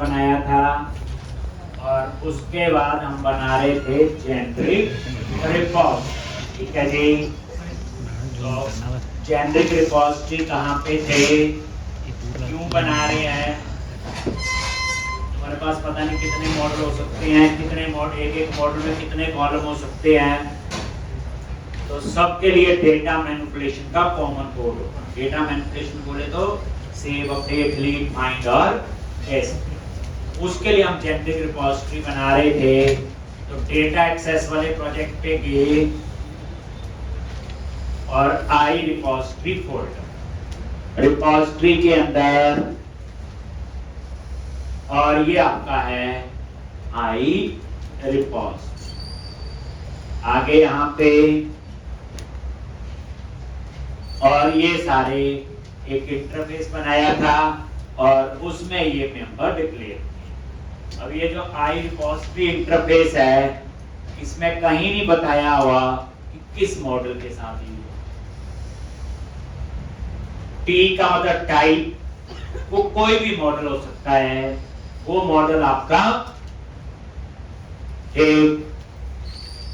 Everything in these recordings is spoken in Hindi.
बनाया था और उसके बाद हम बना रहे थे जेनरिक रिपोजिटरी। ठीक है जी। तो जेनरिक रिपोजिटरी कहाँ पे थे, क्यों बना रहे हैं, हमारे पास पता नहीं कितने मॉडल हो सकते हैं, कितने मॉडल, एक मॉडल में कितने कॉलम हो सकते हैं। तो सबके लिए डेटा मैनिपुलेशन का कॉमन कोड होगा। डेटा मैनिपुलेशन बोले तो सेव, अपडेट, डिलीट, फाइंड और टेस्ट। उसके लिए हम जेनरिक रिपोजिटरी बना रहे थे। तो डेटा एक्सेस वाले प्रोजेक्ट पे गए और आई रिपोजिटरी फोल्डर, रिपोजिटरी के अंदर, और ये आपका है आई रिपोजिटरी। आगे यहाँ पे और ये सारे एक इंटरफेस बनाया था और उसमें ये मेंबर डिक्लेयर। अब ये जो आई रिपोजिटरी इंटरफेस है, इसमें कहीं नहीं बताया हुआ कि किस मॉडल के साथ यूज हो। टी का मतलब टाइप, वो कोई भी मॉडल हो सकता है। वो मॉडल आपका एक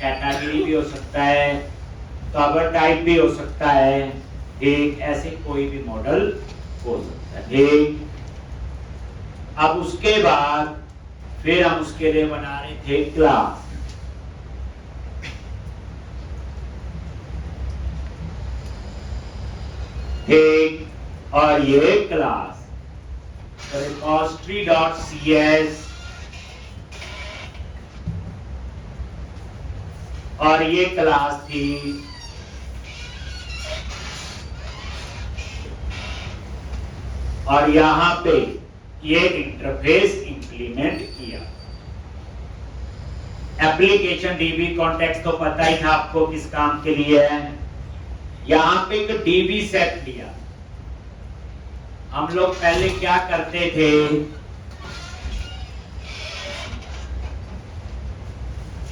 कैटेगरी भी हो सकता है, कवर टाइप भी हो सकता है, एक ऐसे कोई भी मॉडल हो सकता है। एक अब उसके बाद फिर हम उसके लिए बना रहे थे क्लास। एक और ये क्लास repository.cs, और ये क्लास थी और यहां पे ये इंटरफेस इंप्लीमेंट किया। एप्लीकेशन डीबी कॉन्टेक्स्ट तो पता ही था आपको किस काम के लिए है। यहां पे एक डीबी सेट लिया। हम लोग पहले क्या करते थे,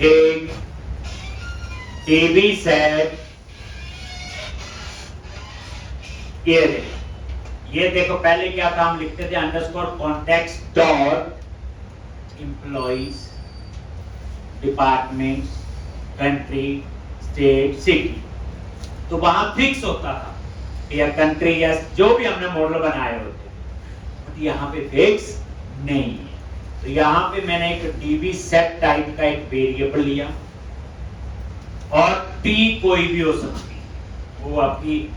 एक डीबी सेट, ये देखो पहले क्या था, हम लिखते थे underscore context dot employees, department, country, state, city. तो वहां फिक्स होता था या कंट्री या जो भी हमने मॉडल बनाए होते, बट यहाँ पे फिक्स नहीं है। तो यहाँ पे मैंने एक डीबी सेट टाइप का एक वेरिएबल लिया और टी कोई भी हो सकती है, वो आपकी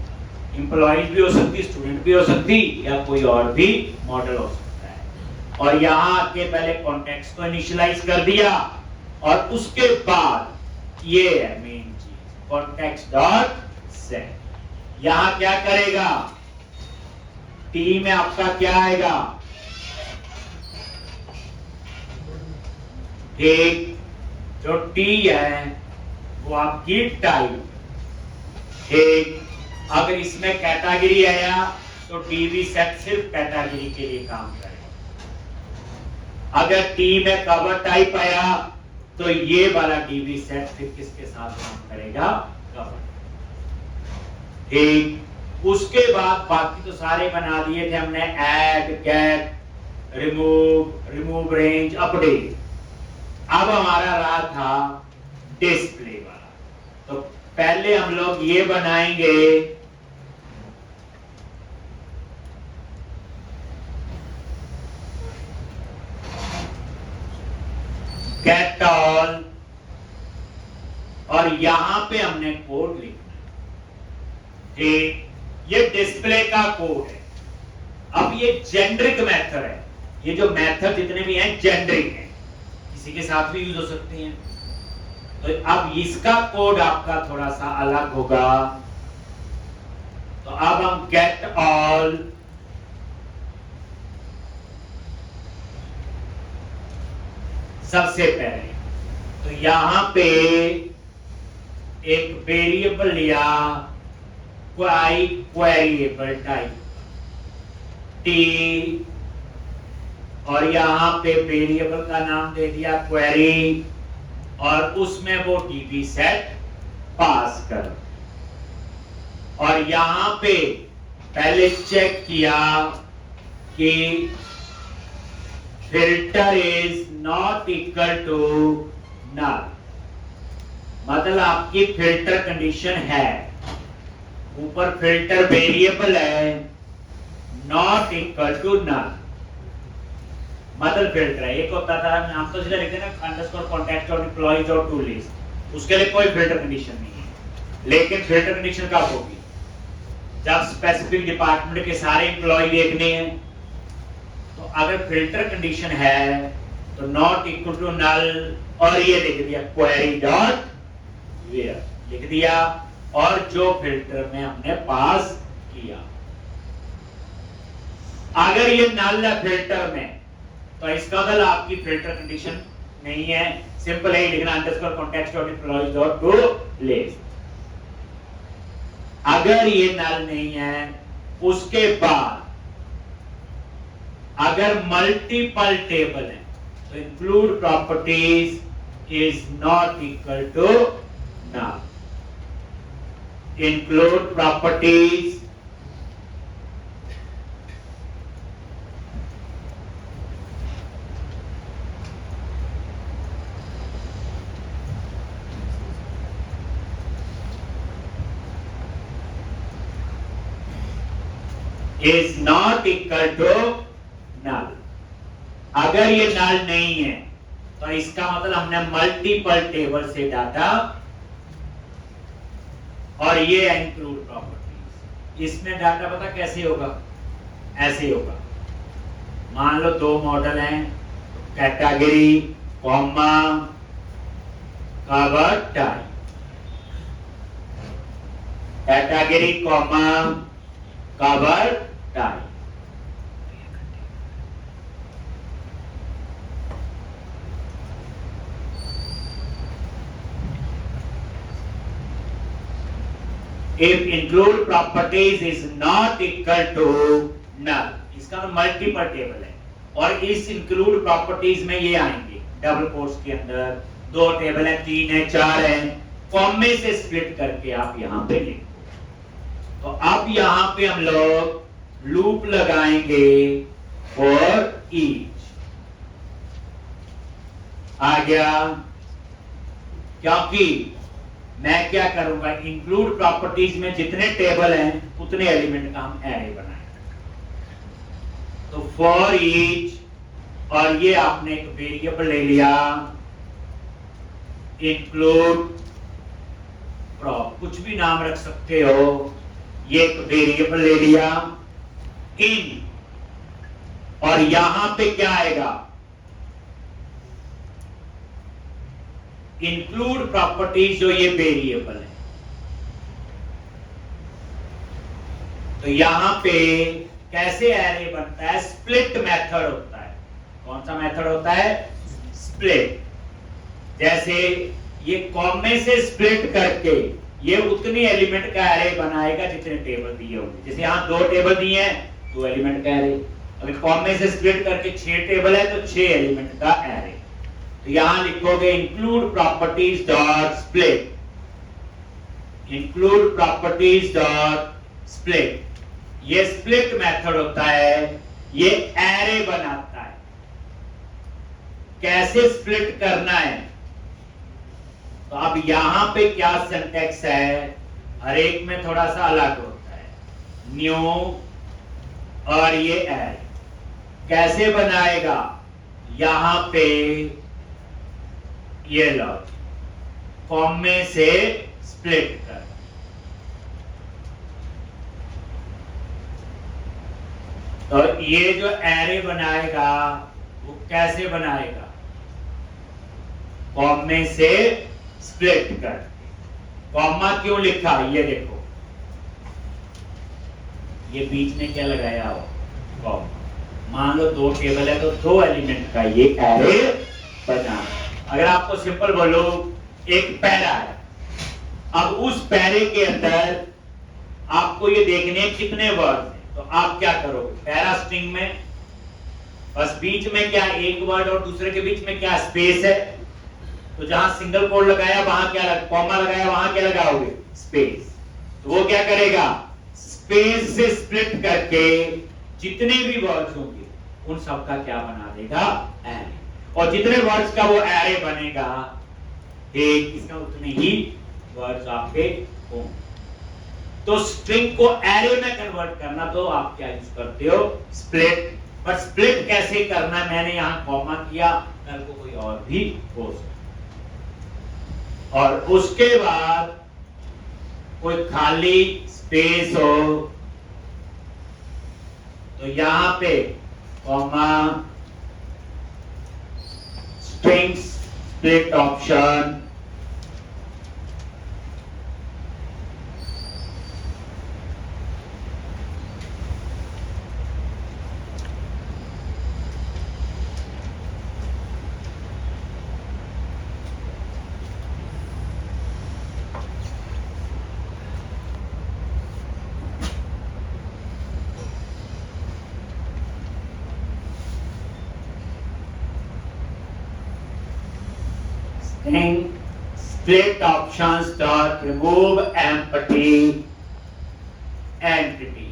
एम्प्लॉइज भी हो सकती, स्टूडेंट भी हो सकती, या कोई और भी मॉडल हो सकता है। और यहाँ आके पहले कॉन्टेक्स्ट को इनिशियलाइज कर दिया और उसके बाद ये है मेन चीज, कॉन्टेक्स्ट डॉट सेट। यहां क्या करेगा, टी में आपका क्या आएगा, एक जो टी है वो आपकी टाइप, एक अगर इसमें कैटेगरी आया तो डीबी सेट सिर्फ कैटेगरी के लिए काम करेगा। अगर टी में कवर टाइप आया तो ये वाला डीबी सेट फिर किसके साथ काम करेगा, कवर। एक उसके बाद बाकी तो सारे बना दिए थे हमने, add, get, remove range, update. अब हमारा रहा था डिस्प्ले वाला। तो पहले हम लोग ये बनाएंगे, गेट ऑल, और यहां पे हमने कोड लिखना है। ये डिस्प्ले का कोड है। अब ये जेनरिक मेथड है, ये जो मेथड जितने भी हैं जेनरिक हैं, किसी के साथ भी यूज हो सकते हैं। तो अब इसका कोड आपका थोड़ा सा अलग होगा। तो अब हम गेट ऑल, सबसे पहले तो यहां पे एक वेरिएबल लिया, क्वेरिएबल टाइप टी, और यहां पे वेरिएबल का नाम दे दिया क्वेरी, और उसमें वो डीबी सेट पास करो। और यहां पे पहले चेक किया कि filter is not equal to null, मतलब आपकी फिल्टर कंडीशन है, ऊपर फिल्टर वेरिएबल है, नॉट इक्वल टू नल, मतलब फिल्टर है। एक होता था हम तो सीधे लिखते हैं ना अंडरस्कोर कॉन्टेक्स्ट और एम्प्लॉइज और टू लिस्ट, उसके लिए कोई फिल्टर कंडीशन नहीं है। लेकिन फिल्टर कंडीशन कब होगी? जब स्पेसिफिक डिपार्टमेंट के सारे एम्प्लॉय देखने हैं। तो अगर फिल्टर कंडीशन है तो नॉट इक्वल टू नल, और ये लिख दिया क्वेरी डॉट वेयर लिख दिया, और जो फिल्टर में हमने पास किया, अगर ये नल है फिल्टर में तो इसका मतलब आपकी फिल्टर कंडीशन नहीं है, सिंपल है लिखना underscore context dot employees dot to list. अगर ये नल नहीं है, उसके बाद अगर मल्टीपल टेबल है तो include properties is not equal to null. Include properties is not equal to null. अगर ये नल नहीं है तो इसका मतलब हमने मल्टीपल टेबल से डाटा, और ये इंक्लूड प्रॉपर्टीज। इसमें डाटा पता कैसे होगा? ऐसे होगा, मान लो दो मॉडल हैं, category comma cover type, category comma cover type. If include properties is not equal to null, इसका तो मल्टीपल टेबल है, और इस इंक्लूड प्रॉपर्टीज में ये आएंगे डबल कोट्स के अंदर, दो टेबल है, तीन है, चार है, कॉमे से स्प्लिट करके आप यहां पे लिखो। तो अब यहां पे हम लोग लूप लगाएंगे फॉर ईच। आ गया? क्योंकि मैं क्या करूंगा, इंक्लूड प्रॉपर्टीज में जितने टेबल हैं उतने एलिमेंट का हम एरे बनाएंगे। तो फॉर ईच, और ये आपने एक वेरिएबल ले लिया इंक्लूड प्रॉप, कुछ भी नाम रख सकते हो, ये एक वेरिएबल ले लिया इन, और यहां पे क्या आएगा? इंक्लूड प्रॉपर्टीज, जो ये वेरिएबल है। तो यहां पे कैसे एरे बनता है? स्प्लिट मेथड होता है। कौन सा मेथड होता है? स्प्लिट। जैसे ये कॉमे से स्प्लिट करके ये उतनी एलिमेंट का एरे बनाएगा जितने टेबल दिए होंगे। जैसे यहां दो टेबल दिए हैं, दो एलिमेंट का एरे। अगर कॉमे से स्प्लिट करके 6 टेबल है तो 6 एलिमेंट का एरे। तो यहां लिखोगे include properties dot split, include properties dot split. ये स्प्लिट मेथड होता है, ये एरे बनाता है। कैसे स्प्लिट करना है? तो अब यहां पे क्या सिंटैक्स है, हर एक में थोड़ा सा अलग होता है। न्यू और ये एरे कैसे बनाएगा? यहां पे ये लॉजिक कॉमे से स्प्लिट कर, तो ये जो एरे बनाएगा वो कैसे बनाएगा? कॉमे से स्प्लिट कर। कॉमा क्यों लिखा? ये देखो, ये बीच में क्या लगाया हो? कॉमा। मान लो दो टेबल है तो दो एलिमेंट का ये एरे बना। अगर आपको सिंपल बोलो, एक पैरा है, अब उस पैरे के अंदर आपको ये देखने कितने वर्ड हैं, तो आप क्या करोगे? पैरा स्ट्रिंग में बस बीच में क्या एक वर्ड और दूसरे के बीच में क्या स्पेस है, तो जहां सिंगल कोड लगाया वहां क्या कॉमा लगाया वहां क्या लगाओगे? स्पेस। तो वो क्या करेगा? स्पेस से स्प्लिट करके जितने भी वर्ड्स होंगे उन सब का क्या बना देगा, एरे। और जितने वर्ड्स का वो एरे बनेगा, एक इसका उतने ही वर्ड्स आपके होंगे। तो स्ट्रिंग को एरे में कन्वर्ट करना तो आप क्या यूज करते हो, स्प्लिट। पर स्प्लिट कैसे करना है, मैंने यहां कॉमा किया, कल को कोई और भी हो सकता। और उसके बाद कोई खाली स्पेस हो तो यहां पे comma, strings split option, split options dot remove empty entities.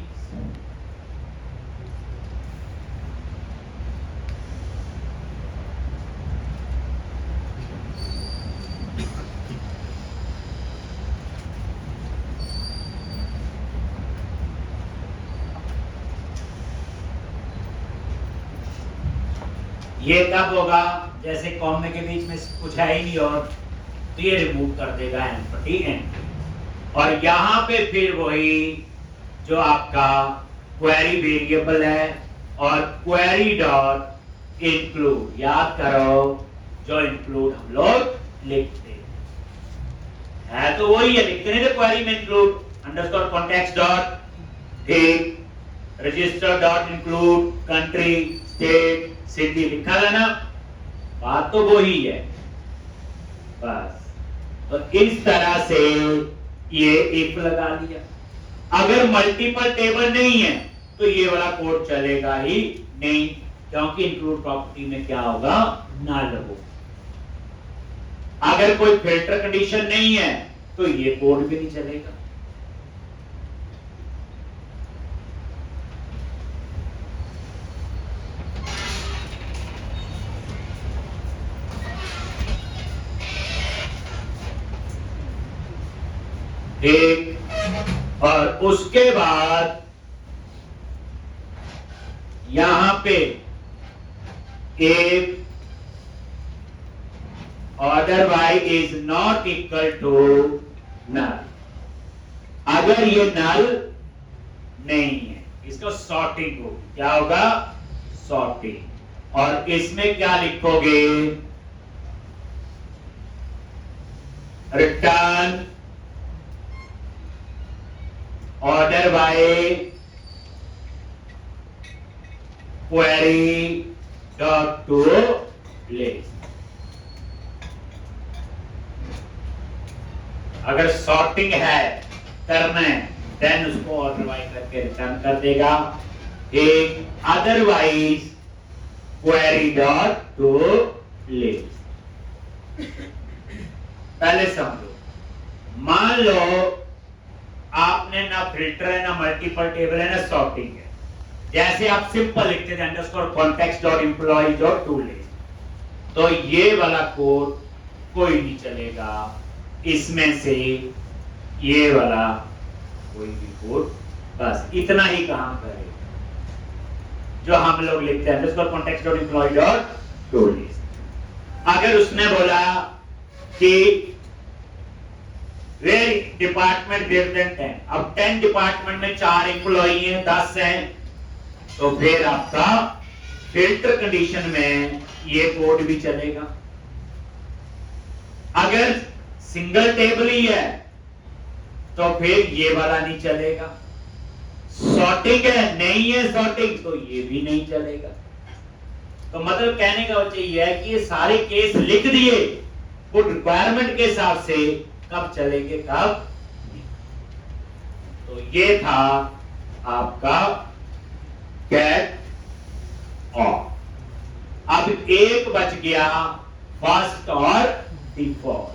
ये कब होगा, जैसे कॉमा के बीच में कुछ है ही नहीं और तो ये रिमूव कर देगा एम्प्टी एंट्री। और यहां पे फिर वही जो आपका क्वेरी वेरिएबल है और क्वेरी डॉट इंक्लूड, याद करो जो इंक्लूड हम लोग लिखते है तो वही है, लिखते नहीं थे क्वेरी में इंक्लूड अंडरस्कोर कॉन्टेक्स्ट डॉट एक register dot include country state city लिखा है ना, बात तो वही है बस। तो इस तरह से ये इफ लगा दिया। अगर मल्टीपल टेबल नहीं है तो ये वाला कोड चलेगा ही नहीं, क्योंकि इंक्लूड प्रॉपर्टी में क्या होगा, नल होगा। अगर कोई फिल्टर कंडीशन नहीं है तो ये कोड भी नहीं चलेगा। एक और उसके बाद यहां पे एक order by is not equal to null. अगर ये नल नहीं है इसको सॉर्टिंग होगी, क्या होगा, सॉर्टिंग। और इसमें क्या लिखोगे, return order by query dot to list. अगर सॉर्टिंग है करना है देन उसको ऑर्डर बाय करके रिटर्न कर देगा। एक otherwise query dot to list. पहले समझो, मान लो आपने ना फिल्टर है, ना मल्टीपल टेबल है, ना सॉर्टिंग है। जैसे आप सिंपल लिखते थे underscore context dot employ dot to list, तो ये वाला कोड कोई नहीं चलेगा। इसमें से ये वाला कोई भी कोड, बस इतना ही काम करेगा जो हम लोग लिखते हैं underscore context dot employ dot to list. अगर उसने बोला कि वेर डिपार्टमेंट ग्रेटर देन 10, अब 10 डिपार्टमेंट में 4 एम्प्लॉई हैं, 10 हैं, तो फिर आपका फिल्टर कंडीशन में ये कोड भी चलेगा। अगर सिंगल टेबल ही है तो फिर ये वाला नहीं चलेगा। सॉर्टिंग है, नहीं है सॉर्टिंग, तो ये भी नहीं चलेगा। तो मतलब कहने का वजह यह है कि ये सारे केस लिख दिए वो रिक्वायरमेंट के हिसाब से, कब चलेंगे कब नहीं। तो ये था आपका गेट ऑफ। अब एक बच गया फर्स्ट और डिफॉल्ट।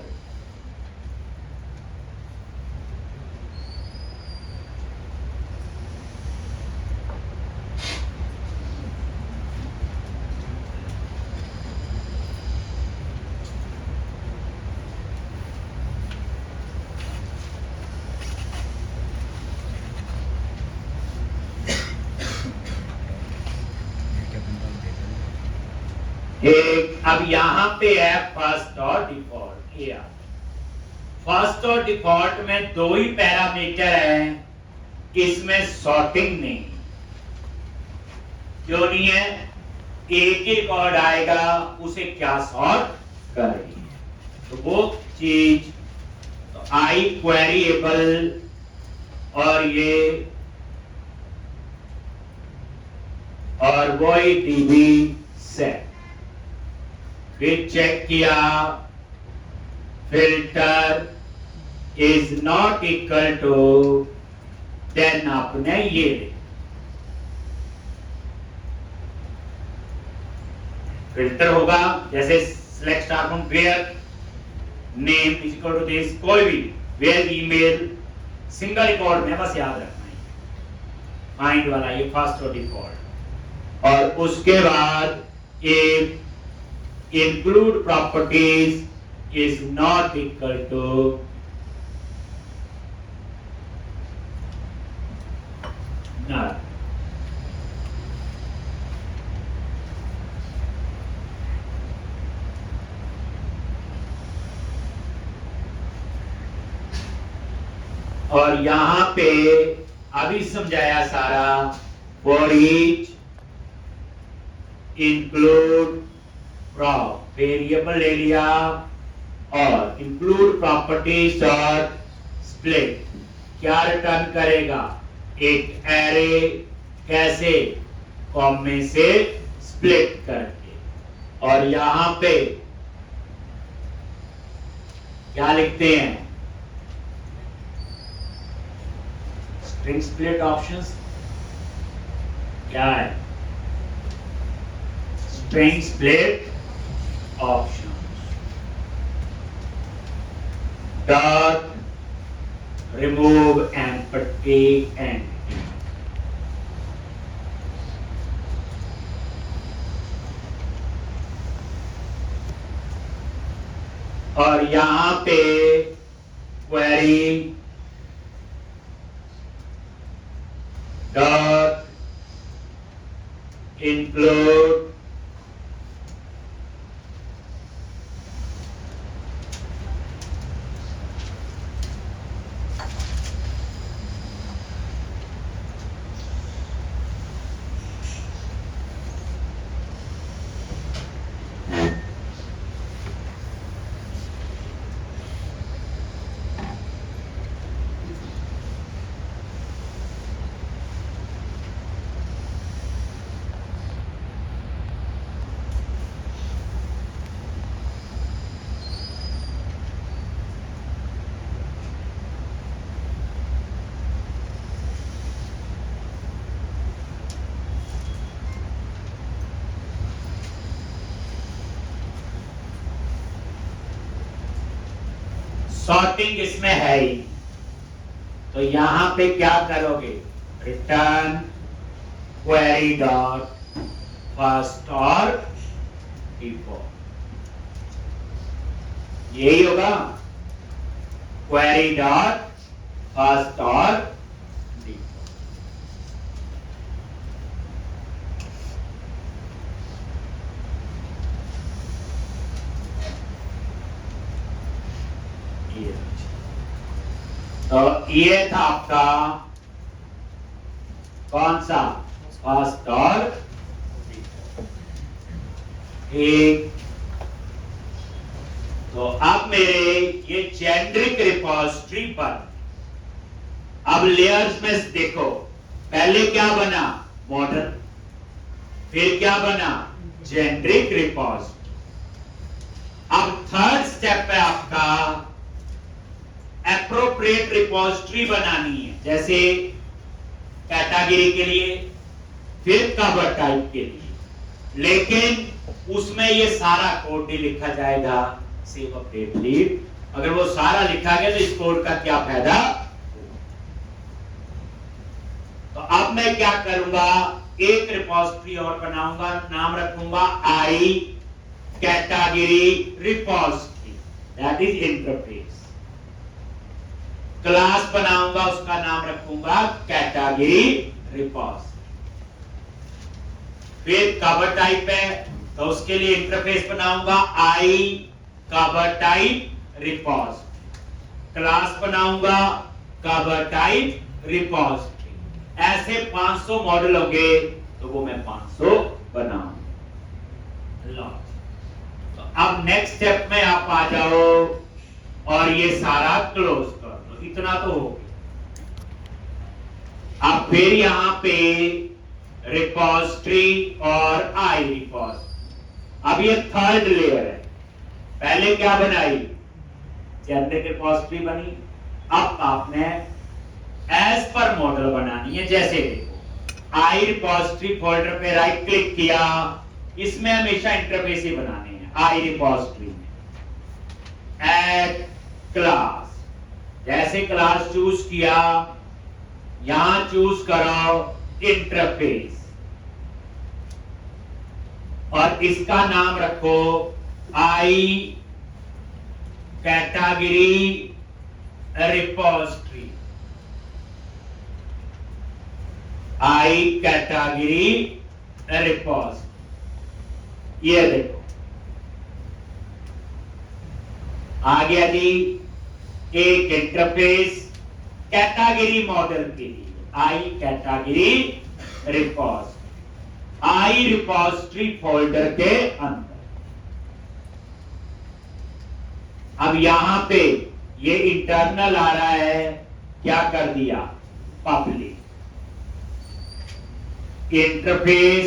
एक अब यहां पे है फर्स्ट और डिफॉल्ट। ये फर्स्ट और डिफॉल्ट में दो ही पैरामीटर हैं, इसमें सॉर्टिंग नहीं। क्यों नहीं है? एक ही रिकॉर्ड आएगा, उसे क्या सॉर्ट करेंगे, तो वो चीज तो आई क्वेरीएबल और ये और वही डीबी सेट। फिर चेक किया, filter is not equal to, then आपने ये फिल्टर होगा जैसे select star from where name is equal to this, कोई भी वेयर ईमेल सिंगल रिकॉर्ड में बस याद रखना है फाइंड वाला, ये फर्स्ट और डिफॉल्ट। और उसके बाद एक include properties is not equal to null। और यहां पे अभी समझाया सारा, for each include prop variable ले लिया और इंक्लूड प्रॉपर्टीज और स्प्लिट क्या रिटर्न करेगा, एक एरे कैसे, कॉमे से स्प्लिट करके। और यहां पे क्या लिखते हैं, स्ट्रिंग स्प्लिट ऑप्शंस क्या है, string split options dot remove empty entity। और यहां पे query dot include सॉर्टिंग इसमें है ही, तो यहां पे क्या करोगे, रिटर्न क्वेरी डॉट फर्स्ट और डिफॉल्ट, यही होगा क्वेरी डॉट फर्स्ट और डिफॉल्ट। तो ये था आपका कौन सा, फर्स्ट और एक। तो अब मेरे ये जेनेरिक रिपोजिटरी पर अब लेयर्स में देखो, पहले क्या बना, मॉडल, फिर क्या बना, जेनेरिक रिपोजिटरी। अब थर्ड स्टेप है आपका एप्रोप्रिएट रिपोजिटरी बनानी है, जैसे कैटेगरी के लिए, फिर कवर टाइप के लिए, लेकिन उसमें ये सारा कोड नहीं लिखा जाएगा, सेव अपडेट लीव। अगर वो सारा लिखा गया तो इस कोड का क्या फायदा। तो अब मैं क्या करूंगा, एक रिपोजिटरी और बनाऊंगा, नाम रखूंगा I category repository, that is interface. Class बनाऊंगा, उसका नाम रखूंगा कैटेगरी रिपोजिटरी। फिर कवर टाइप है तो उसके लिए इंटरफेस बनाऊंगा I cover type repository, class बनाऊंगा कवर टाइप रिपोजिटरी। ऐसे 500 मॉडल होंगे तो वो मैं 500 बनाऊंगा। तो अब नेक्स्ट स्टेप में आप आ जाओ और ये सारा क्लोज कर दो। इतना तो हो गया। अब फिर यहां पे रिपोजिटरी और आई रिपोजिटरी। अब ये थर्ड लेयर है। पहले क्या बनाई, जेनरिक रिपोजिटरी बनी। अब आपने एज पर मॉडल बनानी है। जैसे देखो, आई रिपोजिटरी फोल्डर पे राइट क्लिक किया, इसमें हमेशा इंटरफेस ही बनाने हैं। आई रिपोजिटरी में ऐड क्लास, जैसे क्लास चूज किया, यहां चूज करो इंटरफेस और इसका नाम रखो I category repository. I category repository, ये देखो आ गया जी। एक इंटरफेस कैटेगरी मॉडल के लिए, I category repository, I repository folder के अंदर। अब यहां पे ये इंटरनल आ रहा है, क्या कर दिया, पब्लिक इंटरफेस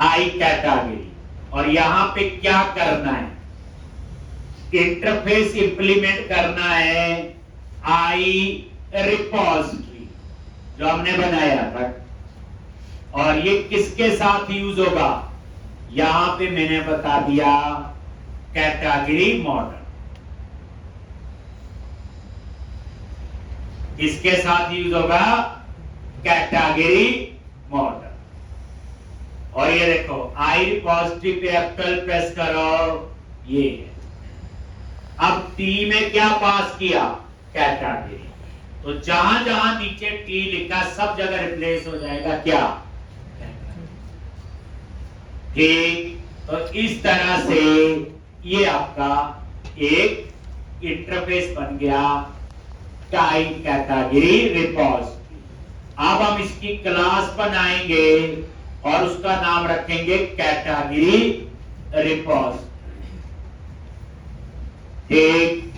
आई कैटेगरी। और यहां पे क्या करना है, इंटरफेस इंप्लीमेंट करना है आई रिपोजिटरी जो हमने बनाया था। और ये किसके साथ यूज होगा, यहां पे मैंने बता दिया कैटेगरी मॉडल। किसके साथ यूज होगा, कैटेगरी मॉडल। और ये देखो आई रिपोजिटरी पे F12 प्रेस करो, ये है। अब टी में क्या पास किया, कैटेगरी। तो जहां जहां नीचे टी लिखा सब जगह रिप्लेस हो जाएगा क्या, ठीक। तो इस तरह से ये आपका एक इंटरफेस बन गया आई कैटेगरी रिपोजिटरी। अब हम इसकी क्लास बनाएंगे और उसका नाम रखेंगे कैटेगरी रिपोजिटरी, ठीक।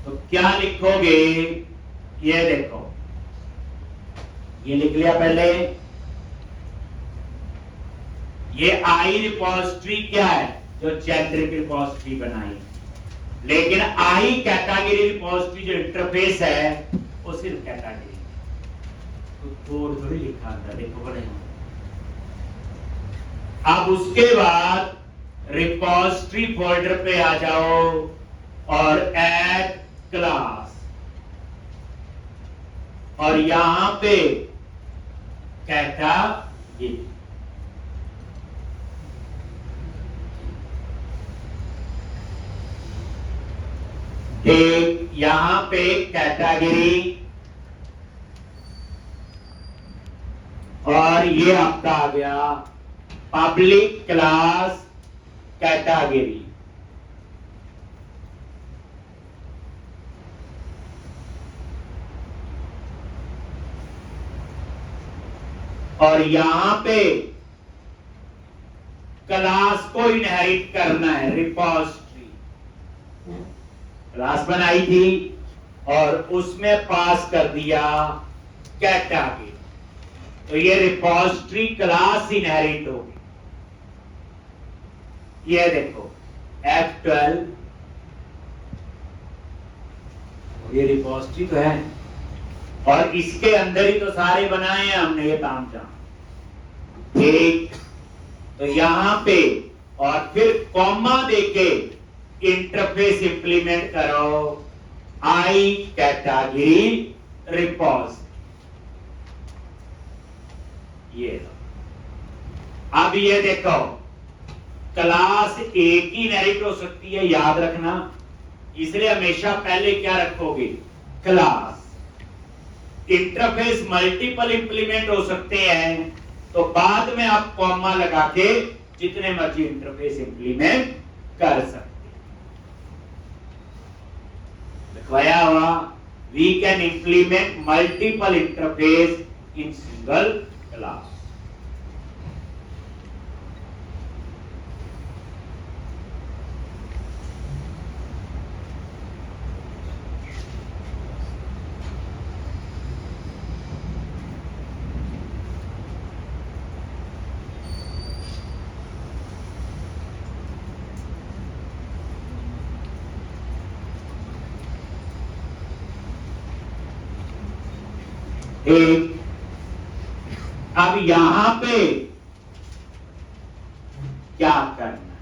तो क्या लिखोगे, ये देखो, ये लिख लिया पहले। ये आई रिपोजिटरी क्या है, जो जेनरिक रिपोजिटरी बनाई, लेकिन आई कैटेगरी रिपोजिटरी जो इंटरफेस है वो सिर्फ कैटेगरी, तो कोड थोड़ी लिखा था, देखो बड़े। अब उसके बाद रिपोजिटरी फोल्डर पे आ जाओ और ऐड क्लास, और यहां पे कैटेगरी, एक यहां पे कैटेगरी, और ये आपका आ गया पब्लिक क्लास कैटेगरी। और यहां पे क्लास को इनहेरिट करना है, रिपोजिटरी क्लास बनाई थी और उसमें पास कर दिया कैटेगरी। तो ये रिपोजिटरी क्लास इनहेरिट होगी। ये देखो F12, ये रिपोजिटरी तो है और इसके अंदर ही तो सारे बनाए हैं हमने, ये तामझाम, ठीक। तो यहां पे और फिर कॉमा देके इंटरफेस इंप्लीमेंट करो आई कैटेगरी रिपोजिटरी, ये। अब ये देखो क्लास एक ही इनहेरिट हो सकती है, याद रखना, इसलिए हमेशा पहले क्या रखोगे, क्लास। इंटरफेस मल्टीपल इंप्लीमेंट हो सकते हैं, तो बाद में आप कॉमा लगा के जितने मर्जी इंटरफेस इंप्लीमेंट कर सकते हैं। लिखवाया हुआ we can implement multiple interface in single class. एक अब यहां पे क्या करना है,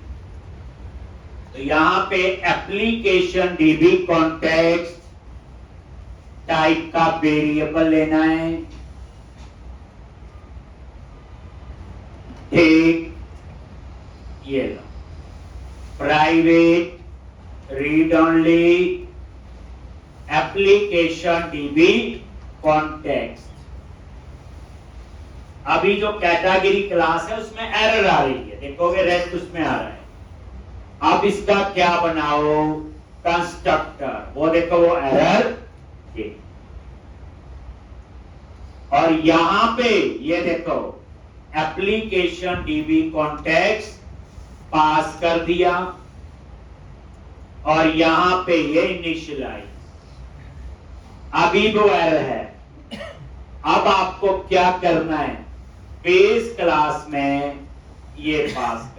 तो यहां पे एप्लीकेशन डीबी कॉन्टेक्स्ट टाइप का वेरिएबल लेना है। ठीक, ये लो private read only application DB context. अभी जो कैटेगरी क्लास है उसमें एरर आ रही है, देखोगे रेड उसमें आ रहा है। अब इसका क्या बनाओ, कंस्ट्रक्टर, वो देखो वो एरर ये। और यहां पे ये देखो एप्लीकेशन डीबी कॉन्टेक्स्ट पास कर दिया और यहां पे ये इनिशियलाइज। अभी वो एरर है। अब आपको क्या करना है, बेस क्लास में ये पास कर।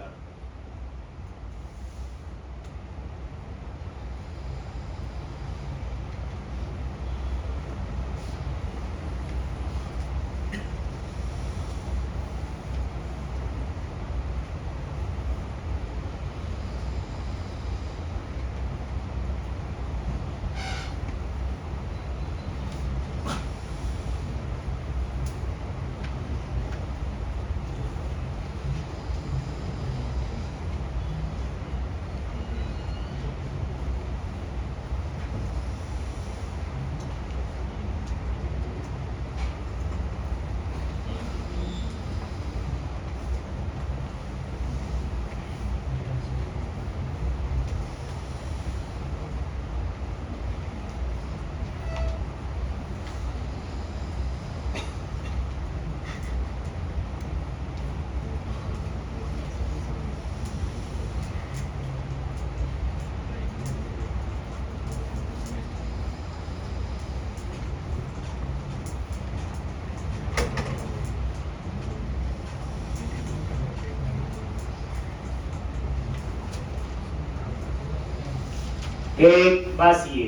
एक बस ये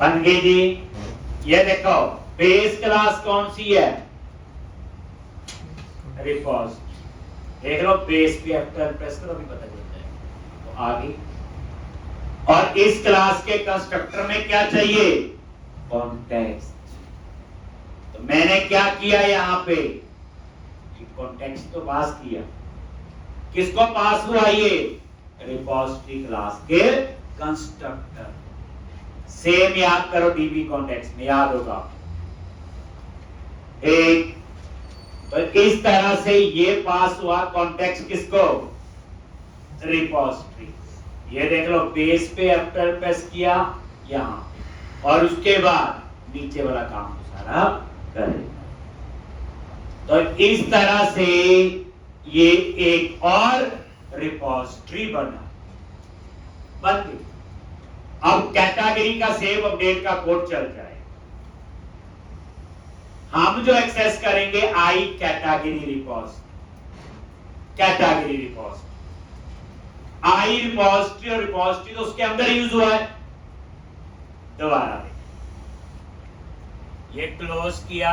बन गई जी। ये देखो बेस क्लास कौन सी है, रिपोजिटरी। देख लो बेस पे F12 प्रेस करो भी पता चलता है, तो आ गई। और इस क्लास के कंस्ट्रक्टर में क्या चाहिए, कॉन्टेक्स्ट। तो मैंने क्या किया यहां पे, कॉन्टेक्स्ट तो पास किया। किसको पास हुआ, ये रिपोजिटरी क्लास के कंस्ट्रक्टर। सेम याद करो डीबी कॉन्टेक्स्ट में, याद होगा। एक तो इस तरह से ये पास हुआ कॉन्टेक्स्ट किसको, रिपोजिटरी। ये देख लो बेस पे F12 प्रेस किया यहां, और उसके बाद नीचे वाला काम तो सारा करेगा। तो इस तरह से ये एक और रिपोजिटरी बन गई। अब कैटेगरी का सेव अपडेट का कोड चल जाए। हम जो एक्सेस करेंगे I category repository, category repository, I repository, और रिपोजिटरी तो उसके अंदर यूज हुआ है। दोबारा ये क्लोज किया,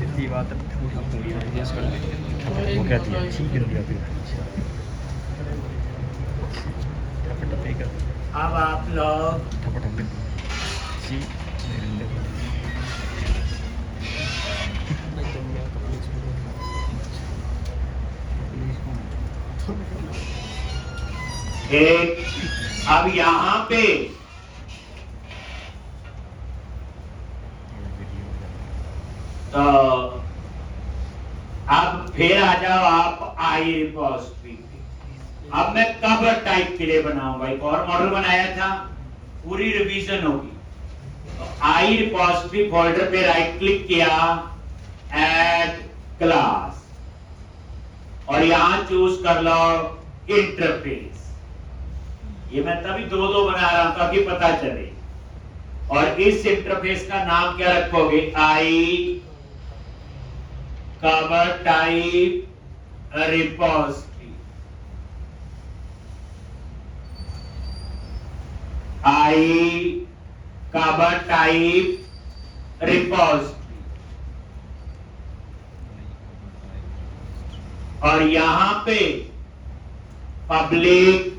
सीधी बात एडजस्ट कर लेंगे। वो कहती है ठीक है दिया फिर अब आप लोग एक, अब यहाँ पे तो अब फिर आ जाओ आप आई रिपोजिटरी पे। अब मैं कवर टाइप के लिए बनाऊंगा, एक और मॉडल बनाया था, पूरी रिवीजन होगी। तो आई रिपोजिटरी फोल्डर पे राइट क्लिक किया, ऐड क्लास, और यहां चूज कर लो इंटरफेस। ये मैं तभी दो दो बना रहा हूं ताकि पता चले। और इस इंटरफेस का नाम क्या रखोगे? I cover type repository. I cover type repository. और यहां पे public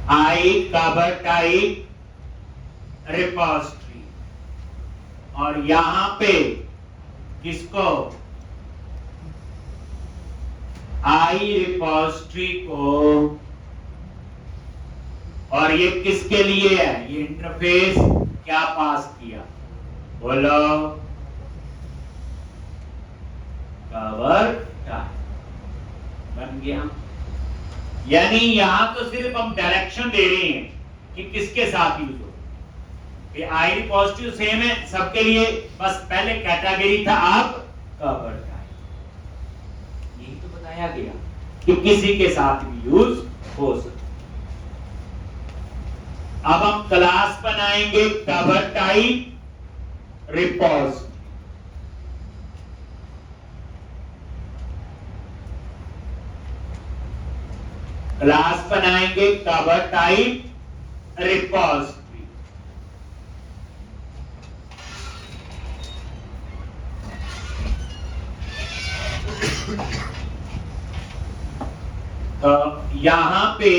I cover type repository. और यहां पे किसको? आई रिपोजिटरी को। और ये किसके लिए है? ये इंटरफेस क्या पास किया? बोलो। कवर टाइप बन गया। यानी यहां तो सिर्फ हम डायरेक्शन दे रहे हैं कि किसके साथ यूज हो। ये आई रिपोजिटरी सेम है सबके लिए, बस पहले कैटेगरी था, अब कवर टाइप। यही तो बताया गया कि किसी के साथ भी यूज हो सकता। अब हम क्लास बनाएंगे कवर टाइप रिपोजिटरी। क्लास बनाएंगे कवर टाइप रिपोजिटरी। तो यहां पे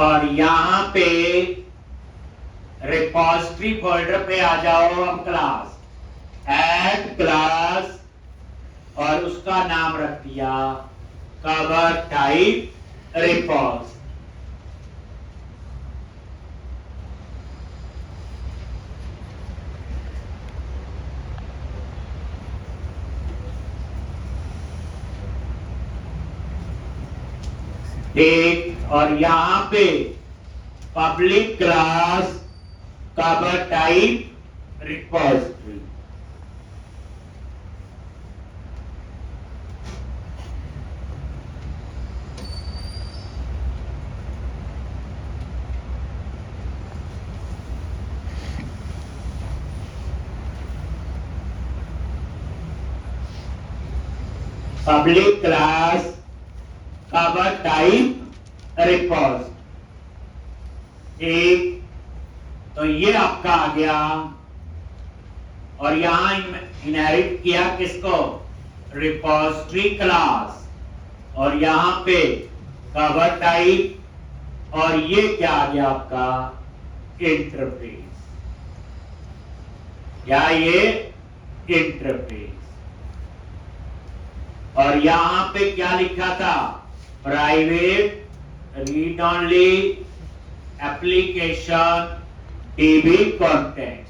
और यहां पे रिपोजिटरी फोल्डर पे आ जाओ। हम क्लास, ऐड क्लास, और उसका नाम रख दिया कवर टाइप रिपोजिटरी। एक, और यहां पे public class cover type repository. Public class cover type repository. ठीक, तो ये आपका आ गया। और यहां इनहेरिट किया किसको? Repository class. और यहां पे कवर टाइप, और ये क्या आ गया आपका? इंटरफेस। क्या ये? इंटरफेस। और यहां पे क्या लिखा था? Private read only application DB context.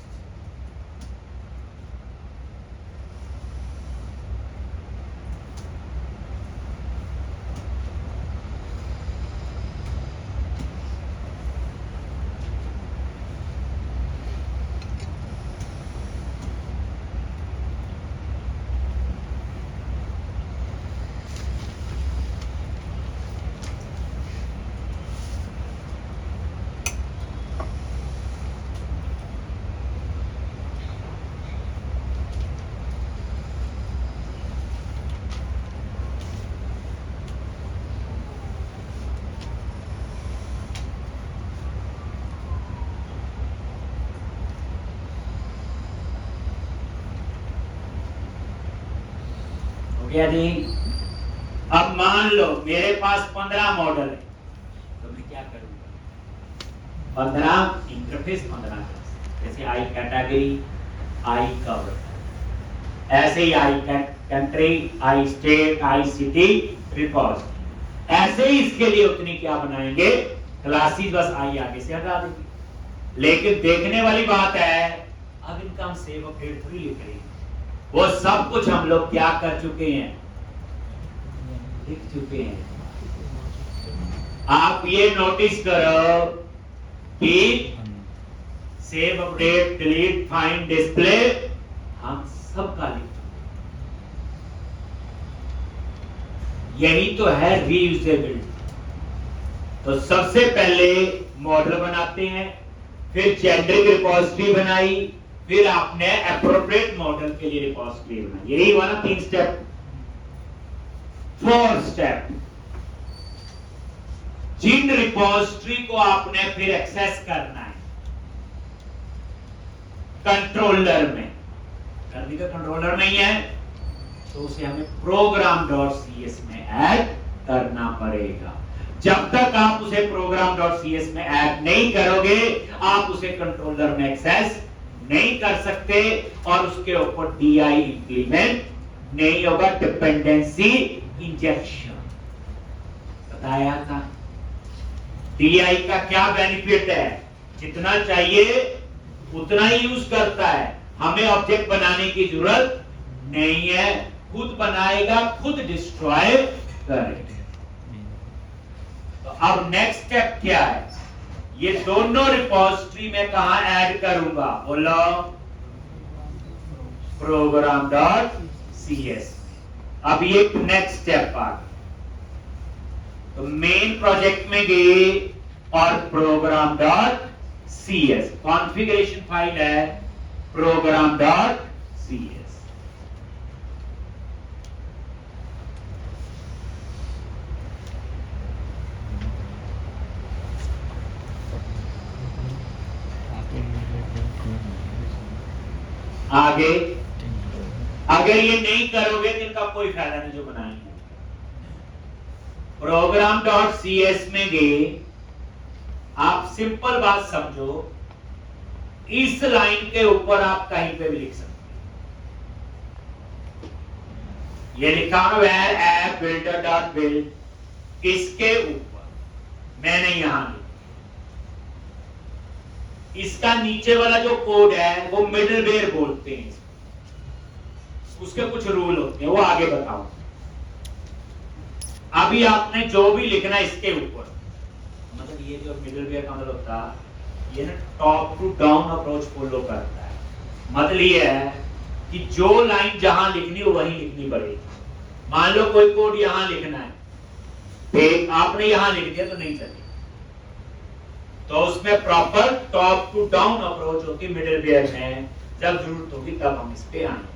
गया जी। अब मान लो मेरे पास 15 मॉडल है, तो मैं क्या करूंगा? 15 इंटरफेस, 15 क्लास। जैसे आई कैटेगरी, आई कवर, ऐसे ही आई कंट्री, आई स्टेट, आई सिटी, रिपोजिटरी। ऐसे ही इसके लिए उतनी क्या बनाएंगे? क्लासेस, बस आई आगे से हटा देंगे। लेकिन देखने वाली बात है, अब इनका हम सेव अपडेट थोड़ी लिख रहे हैं, वो सब कुछ हम लोग क्या कर चुके हैं? लिख चुके हैं। आप ये नोटिस करो कि save, update, delete, find, display हम सबका लिख चुके हैं। यही तो है रीयूजेबिलिटी। तो सबसे पहले मॉडल बनाते हैं, फिर जेनेरिक रिपोजिटरी बनाई, फिर आपने एप्रोप्रिएट मॉडल के लिए रिपोजिटरी बनाई। यही हुआ ना 3 स्टेप, 4 स्टेप। जिन रिपोजिटरी को आपने फिर एक्सेस करना है कंट्रोलर में, करने का कंट्रोलर नहीं है, तो उसे हमें program.cs में ऐड करना पड़ेगा। जब तक आप उसे program.cs में ऐड नहीं करोगे, आप उसे कंट्रोलर में एक्सेस नहीं कर सकते और उसके ऊपर DI इंप्लीमेंट नहीं होगा, डिपेंडेंसी इंजेक्शन बताया था। DI का क्या बेनिफिट है? जितना चाहिए उतना ही यूज करता है, हमें ऑब्जेक्ट बनाने की जरूरत नहीं है, खुद बनाएगा, खुद डिस्ट्रॉय करेगा। तो अब नेक्स्ट स्टेप क्या है? ये दोनों रिपोजिटरी में कहां ऐड करूंगा? बोलो, program.cs। अब ये नेक्स्ट स्टेप आ गया। तो मेन प्रोजेक्ट में गए और program.cs कॉन्फ़िगरेशन फाइल है program.cs। आगे अगर ये नहीं करोगे तो इनका कोई फायदा नहीं जो बनाएंगे। program.cs में गए, आप सिंपल बात समझो, इस लाइन के ऊपर आप कहीं पे भी लिख सकते हैं। ये लिखा है where app builder dot build, इसके ऊपर मैंने यहां लिखा। इसका नीचे वाला जो कोड है वो मिडलवेयर बोलते हैं, उसके कुछ रूल होते हैं, वो आगे बताऊं। अभी आपने जो भी लिखना है इसके ऊपर, मतलब ये जो मिडलवेयर का मतलब होता है, ये ना top to down approach follow करता है। मतलब ये है कि जो लाइन जहां लिखनी हो वहीं लिखनी पड़ेगी। मान लो कोई कोड यहां लिखना है, ठीक, आपने यहां लिख दिया तो नहीं चलेगा। तो उसमें proper top to down approach होती है मिडलवेयर में, जब जरूरत होगी तब हम इस पे आएंगे।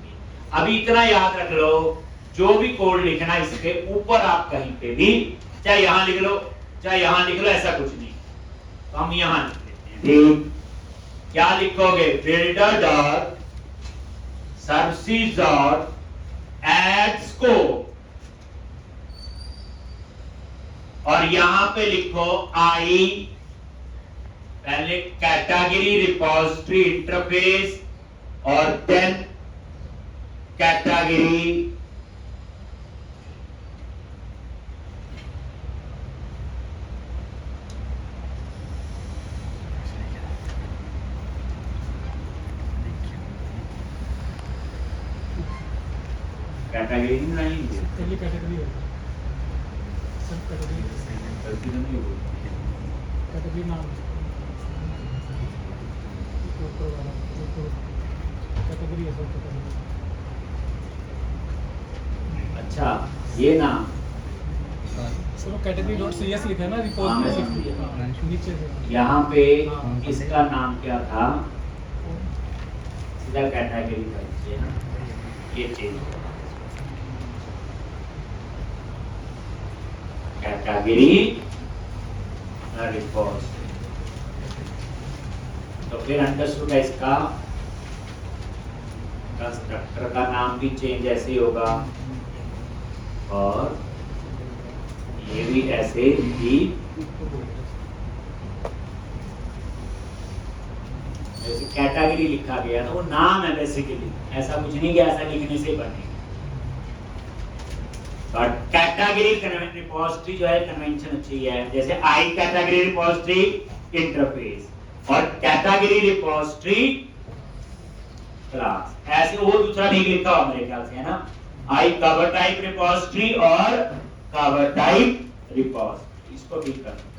अभी इतना याद रख लो, जो भी कोड लिखना इसके ऊपर आप कहीं पे भी, चाहे यहां लिख लो चाहे यहां लिख लो, ऐसा कुछ नहीं। तो हम यहां लिख लेते हैं, ठीक। क्या लिखोगे? Builder dot services dot add scope, और यहां पे लिखो आई, पहले कैटेगरी रिपोजिटरी इंटरफेस और देन कैटेगरी कैटेगरी नहीं बनाएंगे, पहली कैटेगरी है, सब कैटेगरी गलती तो नहीं होगी। कैटेगरी नाम ऊपर वाला कैटेगरी है, सब कैटेगरी। अच्छा ये नाम चलो कैटेगरी डॉट सी एस लिखा है ना, हाँ, रिपोर्ट में मैं समझ हाँ, नीचे से यहाँ पे हाँ। इसका नाम क्या था, सीधा कैटेगरी कर दीजिए ना, ये चेंज कैटेगरी रिपोर्ट। तो फिर अंडरस्टूड है, इसका कंस्ट्रक्टर का नाम भी चेंज ऐसे ही होगा और ये भी ऐसे ही, जैसे कैटेगरी लिखा गया तो वो नाम है बेसिकली, ऐसा कुछ नहीं कि ऐसा लिखने से बनेगा। बट कैटेगरी रिपोजिटरी जो है कन्वेंशन अच्छी है, जैसे आई कैटेगरी रिपोजिटरी इंटरफेस और कैटेगरी रिपोजिटरी क्लास, ऐसे वो दूसरा नहीं लिखा हुआ मेरे ख्याल से, है ना, आई कवर टाइप रिपोजिटरी और कवर टाइप रिपोजिटरी, इसको ठीक करना।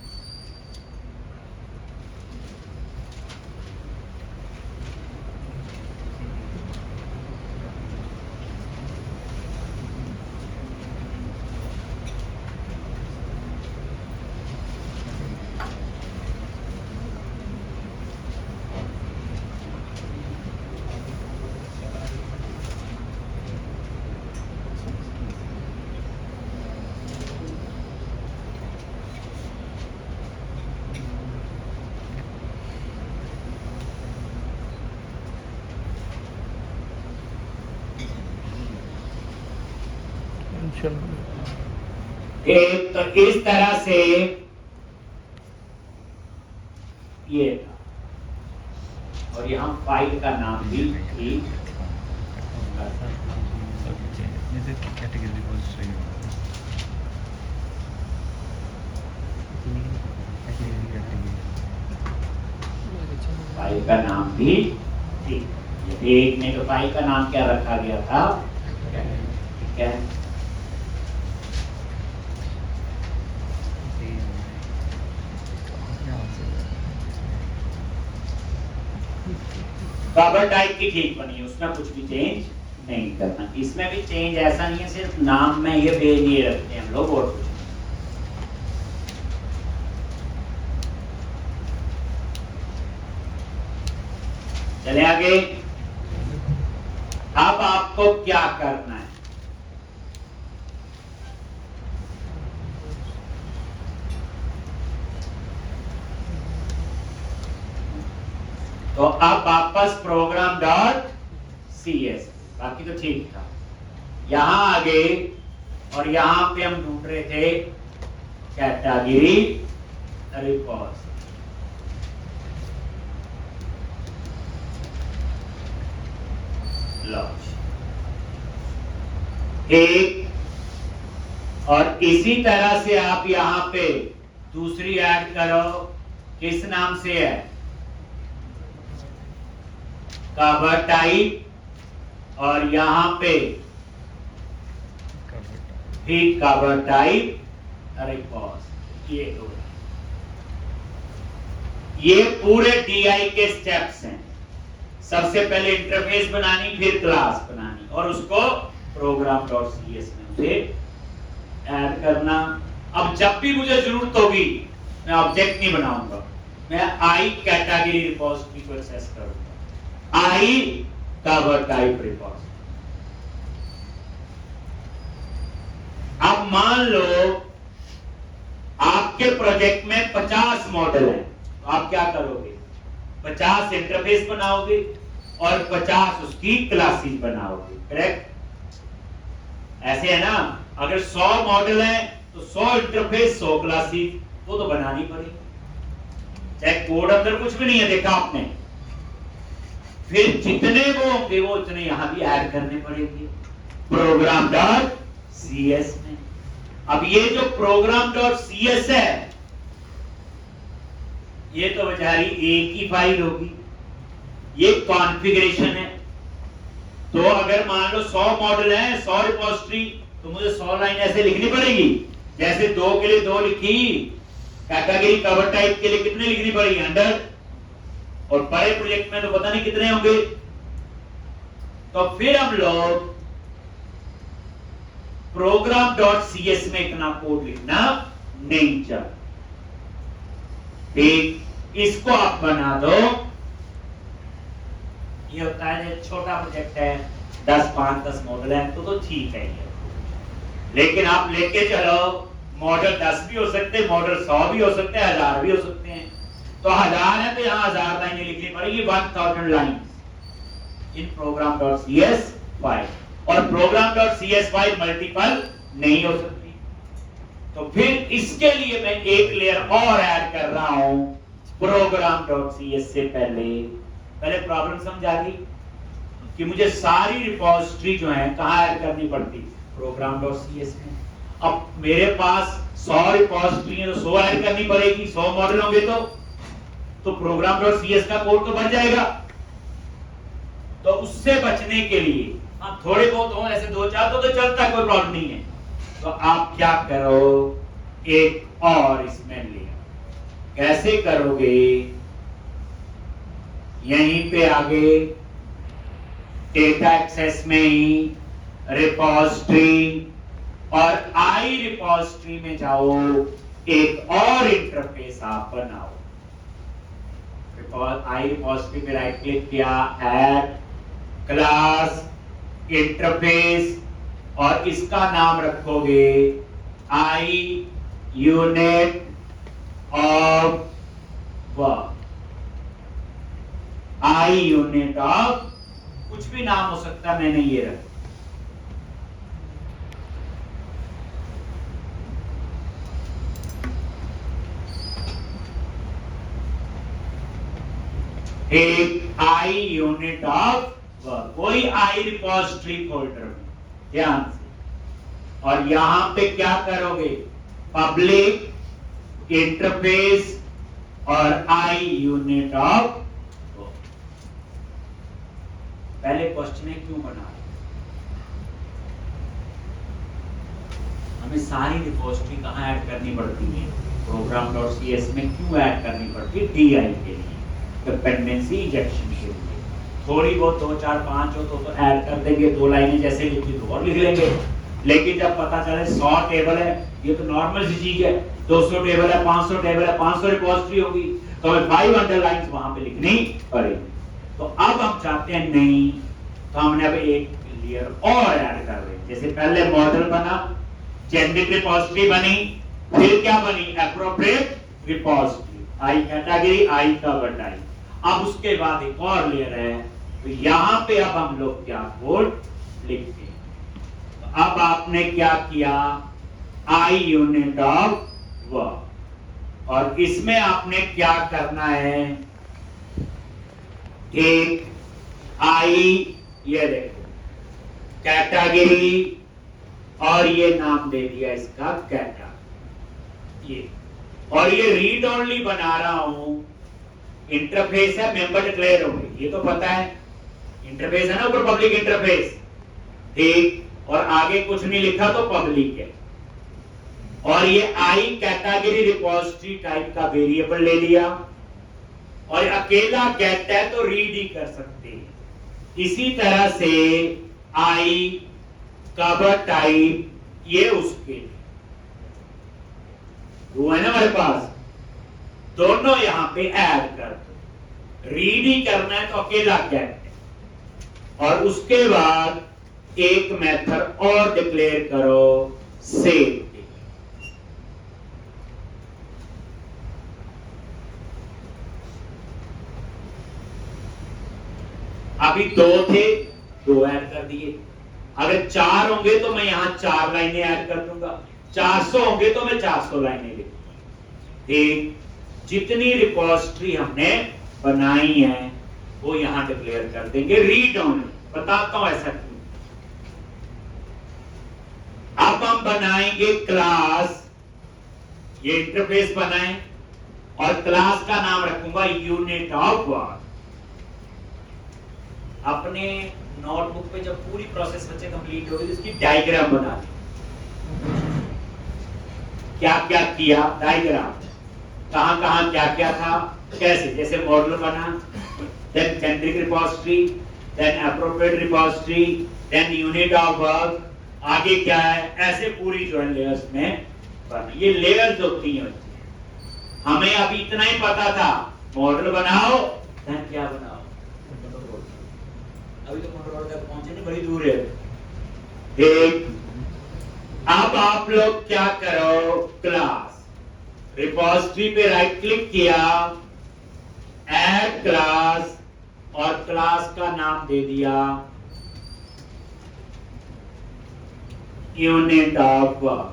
एक तो इस तरह से ये था, और यहाँ फाइल का नाम भी ठीक फाइल का नाम भी ठीक। एक ने तो फाइल का नाम क्या रखा गया था, ठीक है। कवर टाइप की ठीक बनी है, उसमें कुछ भी चेंज नहीं करना। इसमें भी चेंज ऐसा नहीं है, सिर्फ नाम में ये बेज नहीं रखते हैं हम लोग, और कुछ चले आगे। अब आपको क्या करना है, तो अब वापस प्रोग्राम डॉट सी एस, बाकी तो ठीक था। यहां आगे और यहां पे हम ढूंढ रहे थे कैटेगरी रिपोर्ट, एक, और इसी तरह से आप यहां पे दूसरी ऐड करो, किस नाम से है, कवर टाइप, और यहां पे भी कवर टाइप रिपोर्ट। ये पूरे डीआई के स्टेप्स हैं। सबसे पहले इंटरफेस बनानी, फिर क्लास बनानी, और उसको प्रोग्राम डॉट सी एस में उसे ऐड करना। अब जब भी मुझे जरूरत होगी मैं ऑब्जेक्ट नहीं बनाऊंगा, मैं आई कैटेगरी रिपोजिटरी को एक्सेस करूंगा, आई कवर टाइप रिपोजिटरी। अब मान लो आपके प्रोजेक्ट में 50 मॉडल हैं, तो आप क्या करोगे, 50 इंटरफेस बनाओगे और 50 उसकी क्लासेस बनाओगे, करेक्ट? ऐसे है ना, अगर 100 मॉडल हैं तो 100 इंटरफेस 100 क्लासेस, वो तो बनानी पड़ेगी, चाहे कोड अंदर कुछ भी नहीं है, देखा आपने। फिर जितने वो होंगे वो उतने यहां भी ऐड करने पड़ेंगे प्रोग्राम डॉट सी एस में। अब ये जो प्रोग्राम डॉट सी एस है, ये तो बेचारी एक ही फाइल होगी, ये कॉन्फ़िगरेशन है, तो अगर मान लो 100 मॉडल है, 100 रिपोजिटरी, तो मुझे 100 लाइन ऐसे लिखनी पड़ेगी। जैसे 2 के लिए 2 लिखी, कैटेगरी कवर टाइप के लिए कितने लिखनी पड़ेगी? 100। और बड़े प्रोजेक्ट में तो पता नहीं कितने होंगे। तो फिर हम लोग program.cs में इतना कोड लिखना नहीं चाहिए। ठीक, इसको आप बना दो। ये होता है छोटा प्रोजेक्ट है, 10 मॉडल है तो ठीक है ये। लेकिन आप लेके चलो, मॉडल 10 भी हो सकते हैं, मॉडल 100 भी हो सकते हैं, 1000 भी हो सकते हैं। तो 1000 है तो यहाँ 1000 लाइनें लिखनी पड़ेगी, 1000 लाइन्स इन program.cs फाइल। और program.cs फाइल मल्टीपल नहीं हो सकती। तो फिर इसके लिए मैं एक लेयर और ऐड कर रहा हूं program.cs से पहले प्रॉब्लम समझ आ गई कि मुझे सारी रिपोजिटरी जो है कहां ऐड करनी पड़ती? program.cs में। अब मेरे पास 100 रिपोजिटरी है तो 100 ऐड करनी पड़ेगी, 100 मॉडल होंगे तो program.cs का कोड तो बन जाएगा। तो उससे बचने के लिए हाँ थोड़े बहुत हो, ऐसे 2-4 तो चलता, कोई प्रॉब्लम नहीं है। तो आप क्या करो, एक और इसमें ले। कैसे करोगे? यहीं पे आगे डेटा एक्सेस में ही रिपोजिटरी और आई रिपोजिटरी में जाओ, एक और इंटरफेस आप बनाओ। आई रिपोजिटरी पे राइट क्लिक किया, ऐड क्लास इंटरफेस, और इसका नाम रखोगे आई unit of work. I unit of कुछ भी नाम हो सकता है, मैंने ये रखा। एक आई यूनिट ऑफ वर्क, कोई आई रिपोजिटरी फोल्डर में, ध्यान से। और यहां पे क्या करोगे? पब्लिक इंटरफेस और आई यूनिट ऑफ वर्क। पहले क्वेश्चन है क्यों बना? हमें सारी रिपोजिटरी कहां ऐड करनी पड़ती है? program.cs में क्यों ऐड करनी पड़ती है? DI के लिए, डिपेंडेंसी इंजेक्शन के लिए। थोड़ी बहुत 2, 4, 5 हो तो ऐड कर देंगे, 2 लाइनें जैसे लिखी तो और लिख लेंगे। लेकिन जब पता चले 100 टेबल है, ये तो नॉर्मल सी चीज है, 200 टेबल है, 500 टेबल है, 500 रिपोजिटरी होगी, तो हमें 500 लाइन्स वहां पे लिखनी पड़ेगी। तो अब हम चाहते हैं नहीं, तो हमने अब एक लेयर और ऐड कर रहे हैं। जैसे पहले मॉडल बना, जेनेरिक रिपोजिटरी बनी, फिर क्या बनी? Appropriate repository, I category, I cover type. अब उसके बाद एक और लेयर है, तो यहां पे अब हम लोग क्या कोड लिखते हैं। तो अब आपने क्या किया? आई यूनिट ऑफ वर्क, और इसमें आपने क्या करना है? एक आई, ये देखो कैटेगरी, और ये नाम दे दिया इसका कैटा, ये। और ये रीड ओनली बना रहा हूं। इंटरफेस है, मेंबर डिक्लेयर हो गए, ये तो पता है। इंटरफेस है ना ऊपर, पब्लिक इंटरफेस, ठीक। और आगे कुछ नहीं लिखा तो पब्लिक है। और ये आई कैटेगरी रिपोजिटरी टाइप का वेरिएबल ले लिया, और अकेला गेट है तो रीड ही कर सकते हैं। इसी तरह से आई कवर टाइप, ये उसके वो है ना हमारे पास, दोनों यहां पे ऐड कर दो। रीड ही करना है तो अकेला गेट, और उसके बाद एक मेथड और डिक्लेयर करो, सेव। अभी 2 थे, 2 ऐड कर दिए। अगर 4 होंगे तो मैं यहां 4 लाइनें ऐड कर दूंगा, 400 होंगे तो मैं 400 लाइनें लिखूंगा। ठीक, जितनी रिपोजिटरी हमने बनाई है वो यहां डिक्लेयर कर देंगे रीड ओनली। बताता हूं ऐसा क्यों। अब हम बनाएंगे क्लास, ये इंटरफेस बनाएं, और क्लास का नाम रखूंगा यूनिट ऑफ वर्क। अपने नोटबुक पे जब पूरी प्रोसेस बच्चे कंप्लीट हो गई तो इसकी डायग्राम बना दी, क्या क्या किया, डायग्राम कहां कहां क्या क्या था, कैसे, जैसे मॉडल बना, then centric repository, then appropriate repository, then unit of work, आगे क्या है, ऐसे पूरी जो है लेयर्स में बना। ये लेयर्स होती हैं। हमें अभी इतना ही पता था, मॉडल बनाओ, देन क्या बनाओ, अभी तो कंट्रोल तक पहुंचे नहीं, बड़ी दूर है। एक, अब आप लोग क्या करो, क्लास रिपोजिटरी पे राइट क्लिक किया, ऐड क्लास, और क्लास का नाम दे दिया यूनिट ऑफ वर्क।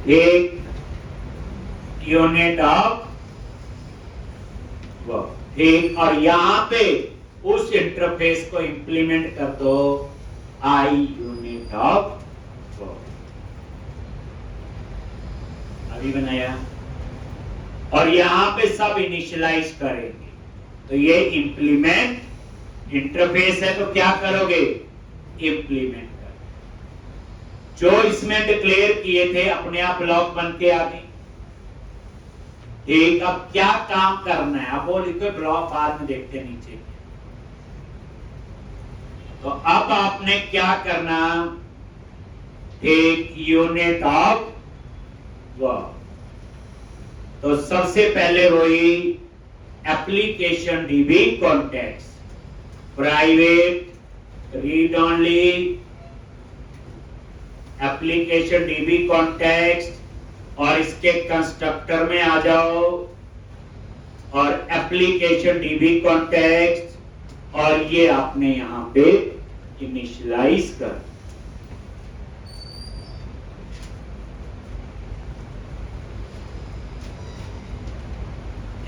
एक यूनिट ऑफ वर्क, ठीक, और यहां पे उस इंटरफेस को इंप्लीमेंट कर दो, आई यूनिट ऑफ वर्क, अभी बनाया, और यहां पे सब इनिशियलाइज करेंगे। तो ये इंप्लीमेंट इंटरफेस है, तो क्या करोगे, इंप्लीमेंट। जो इसमें डिक्लेयर किए थे अपने आप ब्लॉक बन के आ गए। ठीक, अब क्या काम करना है, अब वो लिखो ब्लॉक, बाद में देखते हैं नीचे। तो अब आपने क्या करना, एक यूनिट ऑफ वर्क, तो सबसे पहले वही application DB context, private read only application DB context, और इसके कंस्ट्रक्टर में आ जाओ, और एप्लीकेशन डीबी कॉन्टेक्स्ट, और ये आपने यहां पे इनिशियलाइज कर।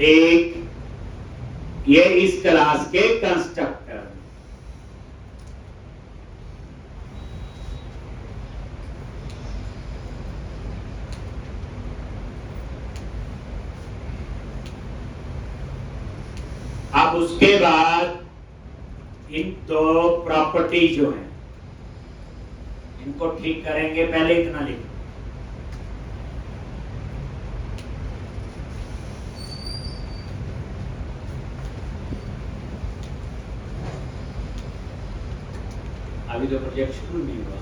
एक, ये इस क्लास के कंस्ट्रक्टर, अब उसके बाद इन दो प्रॉपर्टी जो हैं इनको ठीक करेंगे। पहले इतना लिखो, अभी तो प्रोजेक्ट शुरू नहीं हुआ।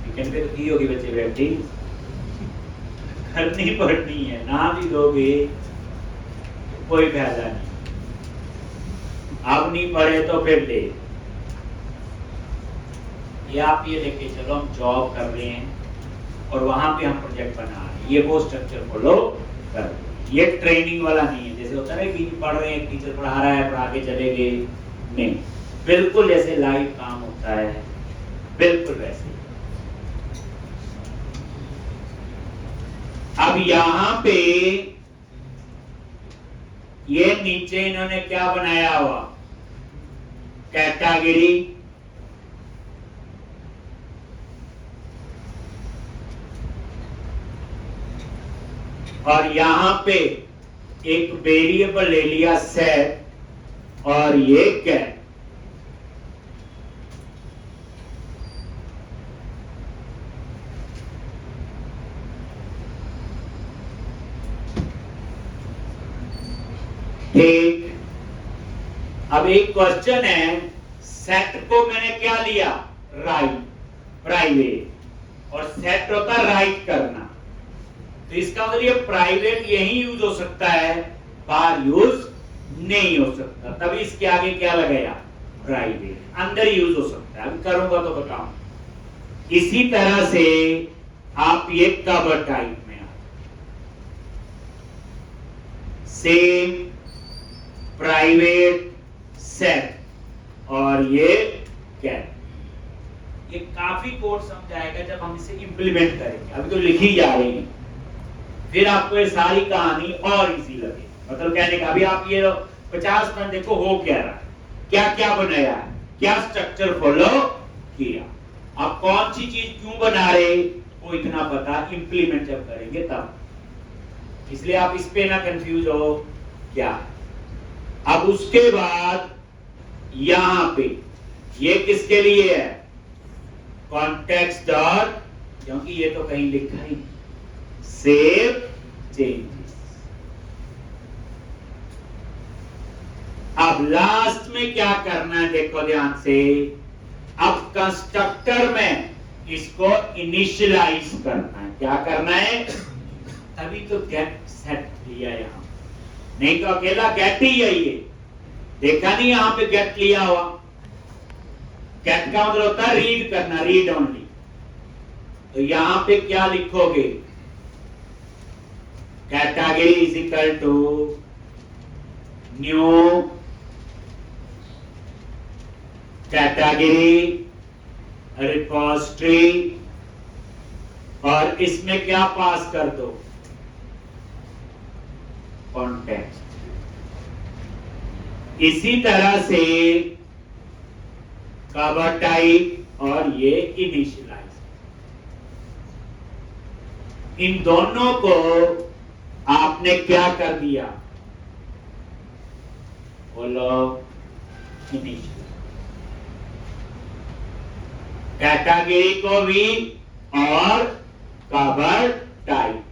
वीकेंड पे तो की होगी बच्चे बैठिंग, करनी पड़नी है, ना भी दोगे कोई फायदा नहीं। अब नहीं पढ़े तो फिर दे, ये आप ये लेके चलो, हम जॉब कर रहे हैं और वहां पे हम प्रोजेक्ट बना रहे हैं, ये वो स्ट्रक्चर फॉलो कर रहे हैं। ये ट्रेनिंग वाला नहीं है, जैसे होता है कि पढ़ रहे हैं, टीचर पढ़ा रहा है, पढ़ा के चले गए, नहीं, बिल्कुल जैसे लाइव काम होता है, बिल्कुल वैसे। अब यहां पे ये नीचे इन्होंने क्या बनाया हुआ, कैटेगरी, और यहां पे एक वेरिएबल ले लिया सेट, और ये कैट। ठीक, अब एक क्वेश्चन है, सेट को मैंने क्या लिया, राइट, प्राइवेट, और सेट होता है राइट करना। तो इसका मतलब ये प्राइवेट यही यूज हो सकता है, बाहर यूज नहीं हो सकता। तभी इसके आगे क्या लगाया, प्राइवेट, अंदर यूज हो सकता है। अभी करूंगा तो बताऊं। इसी तरह से आप ये कवर टाइप में सेम प्राइवेट सेट और ये कैट, ये काफी कोड समझाएगा जब हम इसे इंप्लीमेंट करेंगे। अभी तो लिखी जा रही है, फिर आपको ये सारी कहानी और इजी लगे। मतलब कहने का अभी आप ये 50% देखो हो क्या रहा है, क्या क्या बनाया है, क्या स्ट्रक्चर फॉलो किया, आप कौन सी चीज क्यों बना रहे वो इतना पता, इंप्लीमेंट जब करेंगे तब। इसलिए आप इस पे ना कंफ्यूज हो क्या। अब उसके बाद यहां पे ये किसके लिए है, कॉन्टेक्स्ट डॉट, क्योंकि ये तो कहीं लिखा ही सेव चेंजेस। अब लास्ट में क्या करना है देखो ध्यान से, अब कंस्ट्रक्टर में इसको इनिशियलाइज करना है। क्या करना है, तभी तो गेट सेट लिया यहां, नहीं तो अकेला गेट ही है। ये देखा नहीं यहां पे गेट लिया हुआ, गेट का मतलब होता है रीड करना, रीड ओनली। तो यहां पे क्या लिखोगे, category is equal to new category repository, और इसमें क्या पास कर दो, कॉन्टेक्स्ट। इसी तरह से कवर टाइप और ये इनिशियलाइज, इन दोनों को आपने क्या कर दिया, बोलो, इनिशियलाइज। कैटेगरी को भी और कवर टाइप।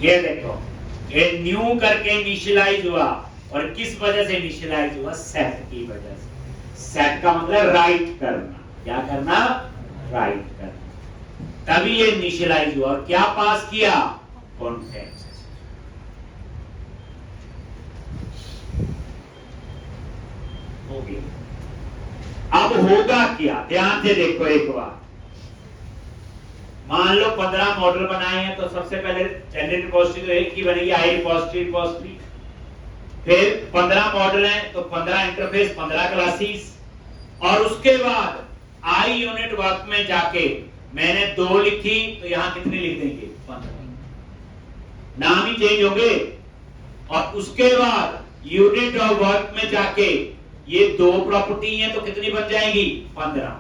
ये देखो, ये न्यू करके इनिशियलाइज हुआ, और किस वजह से इनिशियलाइज हुआ, सेट की वजह से। सेट का मतलब राइट करना, क्या करना, राइट करना, तभी ये इनिशियलाइज हुआ। और क्या पास किया, कॉन्टेक्स्ट। हो गया। अब होगा क्या, ध्यान से देखो एक बार। मान लो 15 मॉडल बनाए हैं, तो सबसे पहले जनरल रिपोजिटरी तो एक ही बनेगी, आई रिपोजिटरी। फिर 15 मॉडल हैं तो 15 इंटरफेस, 15 क्लासेस, और उसके बाद आई यूनिट वर्क में जाके मैंने 2 लिखी, तो यहां कितनी लिख देंगे, 15, नाम ही चेंज होंगे। और उसके बाद यूनिट ऑफ वर्क में जाके ये 2 प्रॉपर्टी हैं, तो कितनी बन जाएंगी, 15।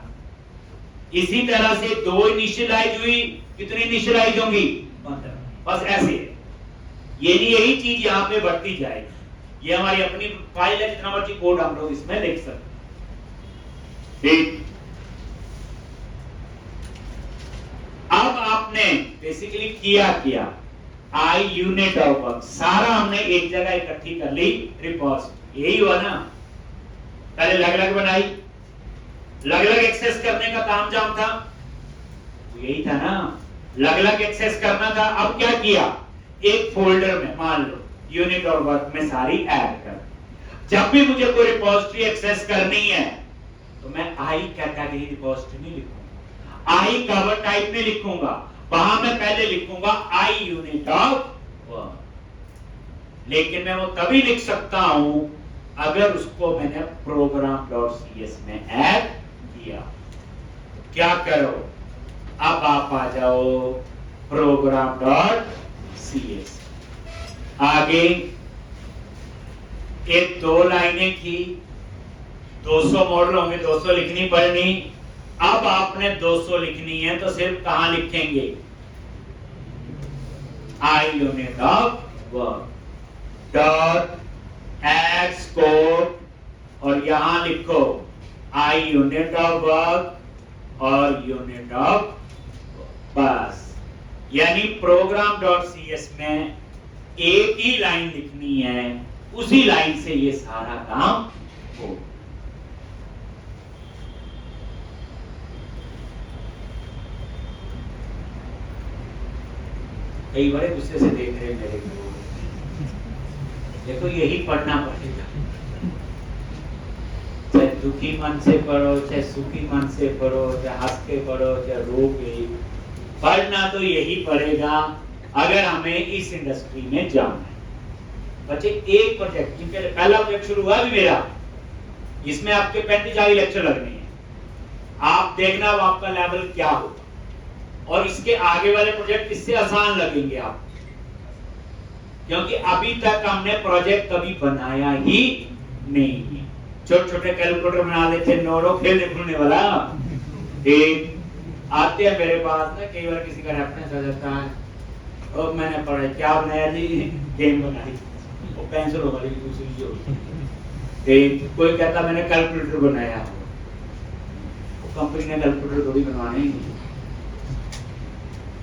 इसी तरह से 2 इनिशियलाइज हुई, कितनी इनिशियलाइज होंगी, 15। बस ऐसे यही चीज यहां पे बढ़ती जाएगी। ये हमारी अपनी फाइल है, जितना मर्जी कोड हम लोग इसमें लिख सकते। ठीक, अब आपने बेसिकली किया आई यूनिट ऑफ वर्क सारा हमने एक जगह इकट्ठी कर ली, रिपोजिटरी। यही हुआ ना, पहले अलग अलग बनाई, अलग अलग एक्सेस करने का काम जाम था, यही था ना, अलग अलग एक्सेस करना था। अब क्या किया, एक फोल्डर में मान लो यूनिट और वर्क में सारी ऐड कर। जब भी मुझे कोई रिपोजिटरी एक्सेस करनी है तो मैं आई कैटेगरी रिपोजिटरी नहीं लिखूंगा, आई कवर टाइप में लिखूंगा, वहां मैं पहले लिखूंगा आई यूनिट ऑफ वर्क। लेकिन मैं वो तभी लिख सकता हूं अगर उसको मैंने program.cs में ऐड किया। क्या करो, अब आप आ जाओ program.cs, आगे एक 2 लाइनें की, 200 मॉडल होंगे, 200 लिखनी पड़नी। अब आपने 200 लिखनी है तो सिर्फ कहां लिखेंगे? आई unit of work dot x code, और यहां लिखो आई यूनिट ऑफ वर्क और यूनिट ऑफ, बस। यानी प्रोग्राम डॉट सी एस में एक ही लाइन लिखनी है, उसी लाइन से ये सारा काम हो। कई बड़े गुस्से से देख रहे मेरे को, देखो यही पढ़ना पड़ेगा। चाहे दुखी मन से पढ़ो, चाहे सुखी मन से पढ़ो, चाहे हंस के पढ़ो, चाहे रो के, पढ़ना तो यही पड़ेगा अगर हमें इस इंडस्ट्री में जाना है। बच्चे एक प्रोजेक्ट, जिनके पहला प्रोजेक्ट शुरू हुआ भी मेरा, इसमें आपके 35-40 लेक्चर लगने हैं। आप देखना अब आपका लेवल क्या होगा, और इसके आगे वाले प्रोजेक्ट इससे आसान लगेंगे आप, क्योंकि अभी तक हमने प्रोजेक्ट कभी बनाया ही नहीं है। छोटे छोटे कैलकुलेटर बना लेते, नोरो खेलने खुलने वाला। एक आते हैं मेरे पास ना, कई बार किसी का रेफरेंस आ जाता है, और मैंने पढ़ा क्या बनाया जी, गेम बनाई, वो पेंसिल वाली दूसरी जो, कोई कहता मैंने कैलकुलेटर बनाया, वो कंपनी ने कैलकुलेटर थोड़ी बनवाने ही नहीं।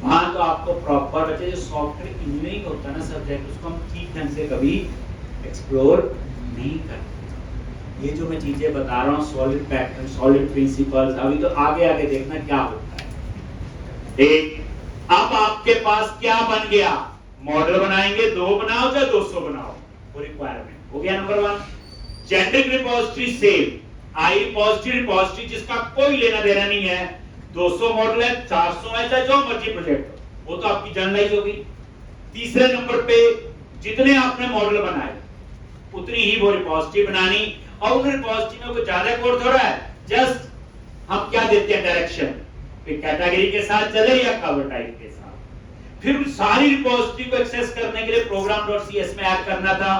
वहां तो आपको प्रॉपर बच्चे, जो सॉफ्टवेयर इंजीनियरिंग होता है ना सब्जेक्ट, उसको हम ठीक ढंग से कभी एक्सप्लोर नहीं करते। ये जो मैं चीजें बता रहा हूँ, सॉलिड पैटर्न, सॉलिड प्रिंसिपल्स, अभी तो आगे आगे देखना क्या होता है। एक अब आपके पास क्या बन गया? मॉडल बनाएंगे, 2 बनाओ चाहे 200 बनाओ, वो रिक्वायरमेंट हो गया। नंबर 1 जेनेरिक रिपोजिटरी सेव, आई रिपोजिटरी रिपोजिटरी जिसका कोई लेना देना नहीं है, 200 मॉडल है, 400 है, चाहे जो मर्जी प्रोजेक्ट हो, वो तो आपकी जनरलाइज होगी। तीसरे नंबर पे जितने आपने मॉडल बनाए उतनी ही वो रिपोजिटरी बनानी, और उन रिपोजिटरी में कोई ज्यादा कोड थोड़ा है, जस्ट हम क्या देते हैं डायरेक्शन, कैटेगरी के साथ चले या कवर टाइप के साथ। फिर सारी रिपोजिटरी को एक्सेस करने के लिए program.cs में ऐड करना था,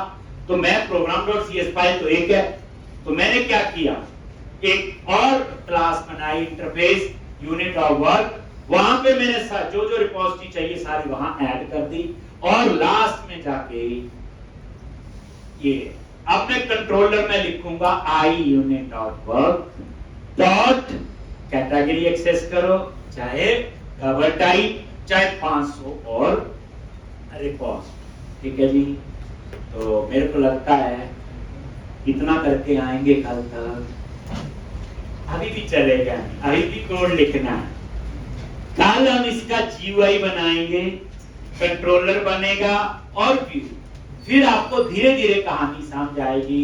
तो मैं program.cs फाइल तो एक है, तो मैंने क्या किया, एक और क्लास बनाई, इंटरफेस यूनिट ऑफ वर्क, वहां पे मैंने जो जो रिपोजिटरी चाहिए सारी वहां ऐड कर दी, और लास्ट में जाके ये अब मैं कंट्रोलर में लिखूंगा I unit of work dot category access करो, चाहे कवर टाइप, चाहे 500 और रिपोस्ट। ठीक है जी, तो मेरे को लगता है इतना करके आएंगे कल तक, अभी भी चलेगा, अभी भी कोड लिखना है। कल हम इसका GUI बनाएंगे, कंट्रोलर बनेगा और व्यू, फिर आपको धीरे धीरे कहानी समझ आएगी।